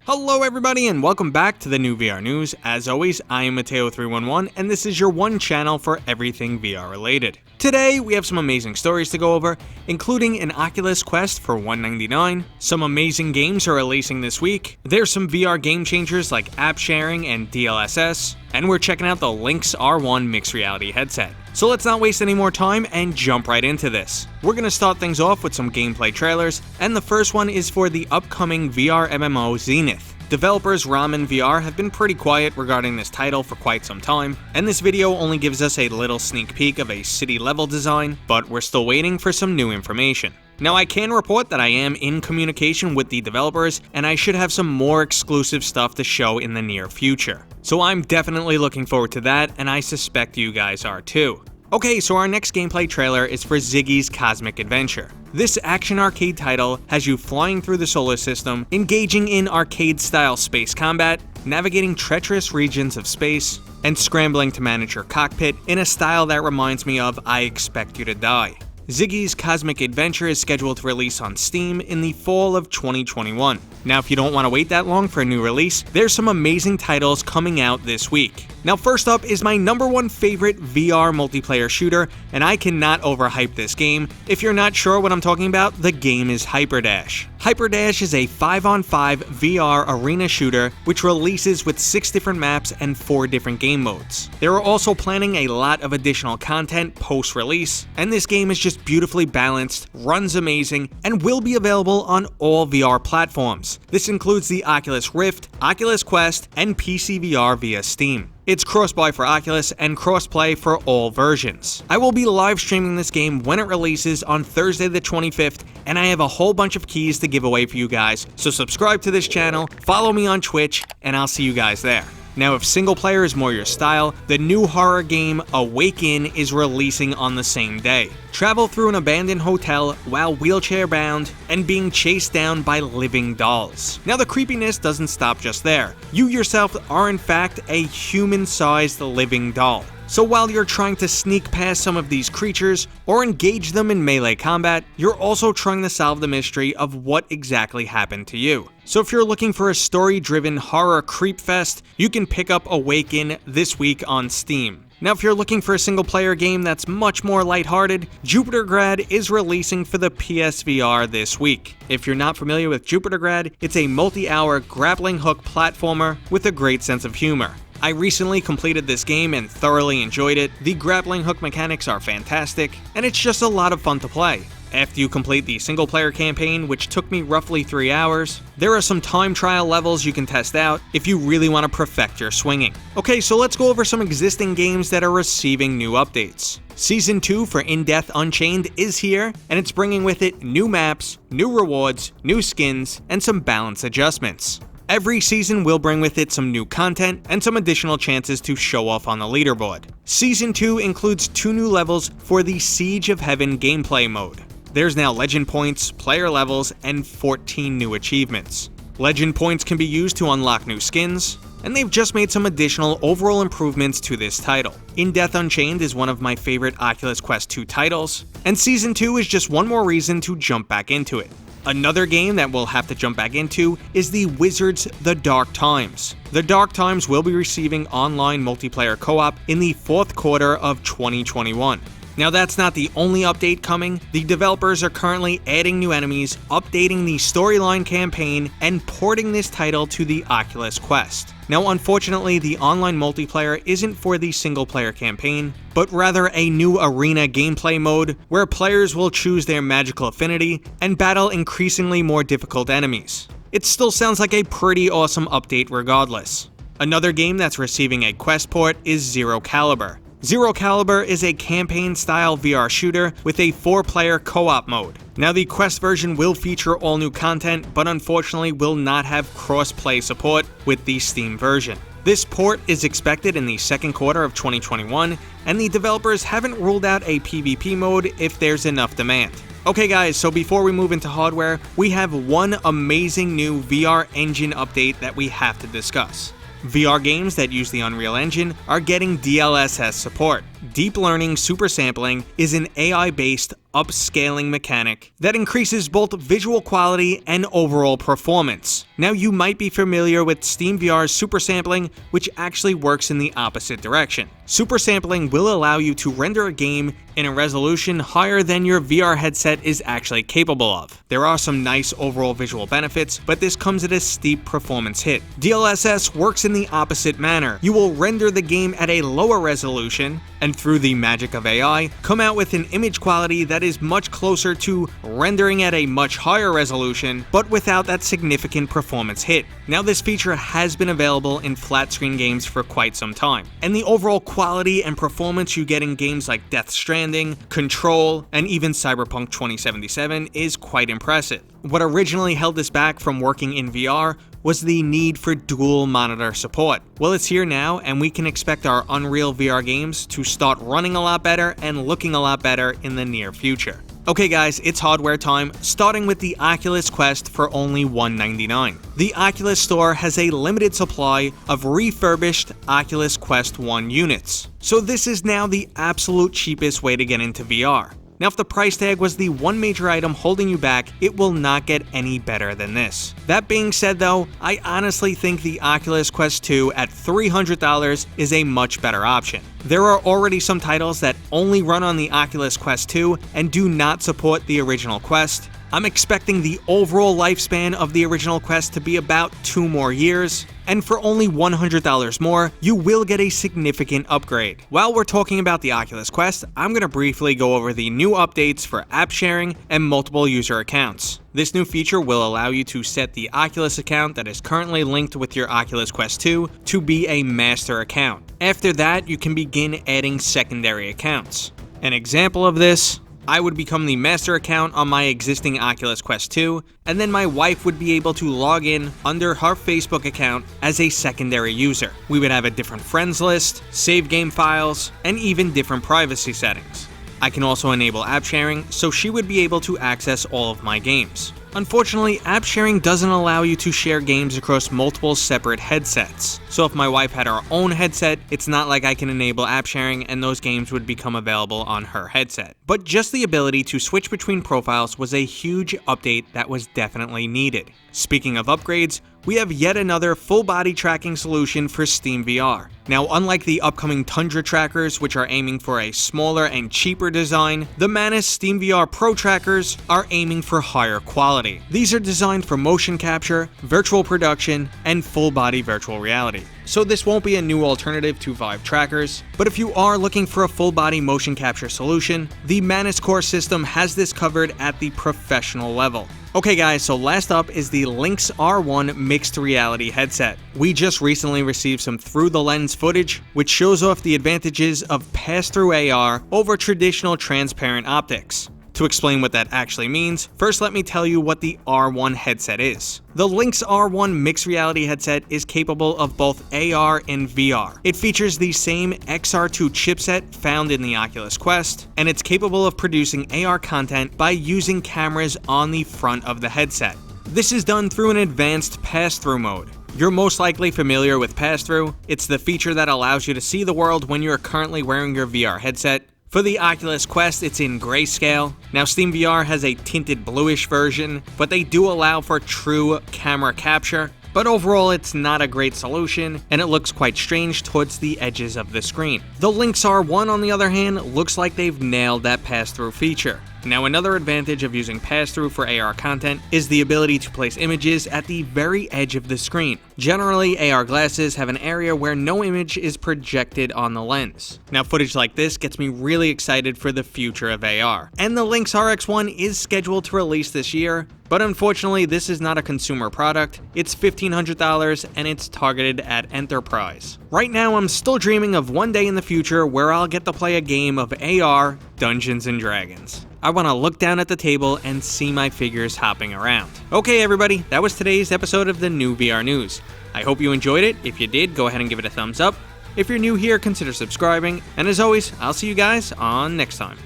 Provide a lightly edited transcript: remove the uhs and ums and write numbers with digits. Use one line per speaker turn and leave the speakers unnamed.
Hello everybody and welcome back to the new VR news. As always, I am Mateo311 and this is your one channel for everything VR related. Today we have some amazing stories to go over, including an Oculus Quest for $199, some amazing games are releasing this week, there's some VR game changers like app sharing and DLSS, and we're checking out the Lynx R1 Mixed Reality headset. So let's not waste any more time and jump right into this. We're going to start things off with some gameplay trailers, and the first one is for the upcoming VR MMO Zenith. Developers Ramen VR have been pretty quiet regarding this title for quite some time, and this video only gives us a little sneak peek of a city level design, but we're still waiting for some new information. Now I can report that I am in communication with the developers, and I should have some more exclusive stuff to show in the near future. So I'm definitely looking forward to that, and I suspect you guys are too. Okay, so our next gameplay trailer is for Ziggy's Cosmic Adventure. This action arcade title has you flying through the solar system, engaging in arcade-style space combat, navigating treacherous regions of space, and scrambling to manage your cockpit in a style that reminds me of I Expect You to Die. Ziggy's Cosmic Adventure is scheduled to release on Steam in the fall of 2021. Now if you don't want to wait that long for a new release, there's some amazing titles coming out this week. Now first up is my #1 favorite VR multiplayer shooter, and I cannot overhype this game. If you're not sure what I'm talking about, the game is Hyperdash. Hyperdash is a 5-on-5 VR arena shooter which releases with 6 different maps and 4 different game modes. They are also planning a lot of additional content post-release, and this game is just beautifully balanced, runs amazing, and will be available on all VR platforms. This includes the Oculus Rift, Oculus Quest, and PC VR via Steam. It's cross-buy for Oculus and cross-play for all versions. I will be live streaming this game when it releases on Thursday the 25th, and I have a whole bunch of keys to give away for you guys, so subscribe to this channel, follow me on Twitch, and I'll see you guys there. Now if single player is more your style, the new horror game Awaken is releasing on the same day. Travel through an abandoned hotel while wheelchair bound and being chased down by living dolls. Now the creepiness doesn't stop just there. You yourself are in fact a human-sized living doll. So while you're trying to sneak past some of these creatures or engage them in melee combat, you're also trying to solve the mystery of what exactly happened to you. So if you're looking for a story-driven horror creep fest, you can pick up Awaken this week on Steam. Now if you're looking for a single-player game that's much more lighthearted, Yupitergrad is releasing for the PSVR this week. If you're not familiar with Yupitergrad, it's a multi-hour grappling hook platformer with a great sense of humor. I recently completed this game and thoroughly enjoyed it. The grappling hook mechanics are fantastic, and it's just a lot of fun to play. After you complete the single player campaign, which took me roughly 3 hours, there are some time trial levels you can test out if you really want to perfect your swinging. Okay, so let's go over some existing games that are receiving new updates. Season 2 for In-Death Unchained is here, and it's bringing with it new maps, new rewards, new skins, and some balance adjustments. Every season will bring with it some new content and some additional chances to show off on the leaderboard. Season 2 includes 2 new levels for the Siege of Heaven gameplay mode. There's now legend points, player levels, and 14 new achievements. Legend points can be used to unlock new skins, and they've just made some additional overall improvements to this title. In-Death Unchained is one of my favorite Oculus Quest 2 titles, and Season 2 is just one more reason to jump back into it. Another game that we'll have to jump back into is the Wizards The Dark Times. The Dark Times will be receiving online multiplayer co-op in the 4th quarter of 2021. Now that's not the only update coming. The developers are currently adding new enemies, updating the storyline campaign, and porting this title to the Oculus Quest. Now unfortunately, the online multiplayer isn't for the single player campaign, but rather a new arena gameplay mode where players will choose their magical affinity and battle increasingly more difficult enemies. It still sounds like a pretty awesome update regardless. Another game that's receiving a Quest port is Zero Caliber. Zero Caliber is a campaign-style VR shooter with a 4-player co-op mode. Now the Quest version will feature all new content, but unfortunately will not have cross-play support with the Steam version. This port is expected in the 2nd quarter of 2021, and the developers haven't ruled out a PvP mode if there's enough demand. Okay guys, so before we move into hardware, we have one amazing new VR engine update that we have to discuss. VR games that use the Unreal Engine are getting DLSS support. deep learning super sampling is an AI-based upscaling mechanic that increases both visual quality and overall performance. Now, you might be familiar with Steam VR's super sampling, which actually works in the opposite direction. Super sampling will allow you to render a game in a resolution higher than your VR headset is actually capable of. There are some nice overall visual benefits, but this comes at a steep performance hit. DLSS works in the opposite manner. You will render the game at a lower resolution, and through the magic of AI, come out with an image quality that is much closer to rendering at a much higher resolution, but without that significant performance hit. Now, this feature has been available in flat screen games for quite some time, and the overall quality and performance you get in games like Death Stranding, Control, and even Cyberpunk 2077 is quite impressive. What originally held this back from working in VR was the need for dual monitor support. Well, it's here now, and we can expect our Unreal VR games to start running a lot better and looking a lot better in the near future. Okay guys, it's hardware time, starting with the Oculus Quest for only $199. The Oculus Store has a limited supply of refurbished Oculus Quest 1 units, so this is now the absolute cheapest way to get into VR. Now, if the price tag was the one major item holding you back, it will not get any better than this. That being said though, I honestly think the Oculus Quest 2 at $300 is a much better option. There are already some titles that only run on the Oculus Quest 2 and do not support the original Quest. I'm expecting the overall lifespan of the original Quest to be about 2 more years, and for only $100 more, you will get a significant upgrade. While we're talking about the Oculus Quest, I'm going to briefly go over the new updates for app sharing and multiple user accounts. This new feature will allow you to set the Oculus account that is currently linked with your Oculus Quest 2 to be a master account. After that, you can begin adding secondary accounts. An example of this, I would become the master account on my existing Oculus Quest 2, and then my wife would be able to log in under her Facebook account as a secondary user. We would have a different friends list, save game files, and even different privacy settings. I can also enable app sharing, so she would be able to access all of my games. Unfortunately, app sharing doesn't allow you to share games across multiple separate headsets. So if my wife had her own headset, it's not like I can enable app sharing and those games would become available on her headset. But just the ability to switch between profiles was a huge update that was definitely needed. Speaking of upgrades, we have yet another full body tracking solution for Steam VR. Now, unlike the upcoming Tundra trackers, which are aiming for a smaller and cheaper design, the Manus Steam VR Pro trackers are aiming for higher quality. These are designed for motion capture, virtual production, and full body virtual reality. So this won't be a new alternative to Vive trackers, but if you are looking for a full body motion capture solution, the Manus Core system has this covered at the professional level. Okay guys, so last up is the Lynx R1 Mixed Reality headset. We just recently received some through the lens footage, which shows off the advantages of pass-through AR over traditional transparent optics. To explain what that actually means, first let me tell you what the R1 headset is. The Lynx R1 Mixed Reality headset is capable of both AR and VR. It features the same XR2 chipset found in the Oculus Quest, and it's capable of producing AR content by using cameras on the front of the headset. This is done through an advanced pass-through mode. You're most likely familiar with pass-through. It's the feature that allows you to see the world when you're currently wearing your VR headset. For the Oculus Quest, it's in grayscale. Now, Steam VR has a tinted bluish version, but they do allow for true camera capture. But overall, it's not a great solution, and it looks quite strange towards the edges of the screen. The Lynx R1, on the other hand, looks like they've nailed that pass-through feature. Now, another advantage of using pass-through for AR content is the ability to place images at the very edge of the screen. Generally, AR glasses have an area where no image is projected on the lens. Now, footage like this gets me really excited for the future of AR. And the Lynx RX1 is scheduled to release this year, but unfortunately, this is not a consumer product. It's $1,500 and it's targeted at enterprise. Right now, I'm still dreaming of one day in the future where I'll get to play a game of AR Dungeons and Dragons. I want to look down at the table and see my figures hopping around. Okay everybody, that was today's episode of the New VR News. I hope you enjoyed it. If you did, go ahead and give it a thumbs up. If you're new here, consider subscribing. And as always, I'll see you guys on next time.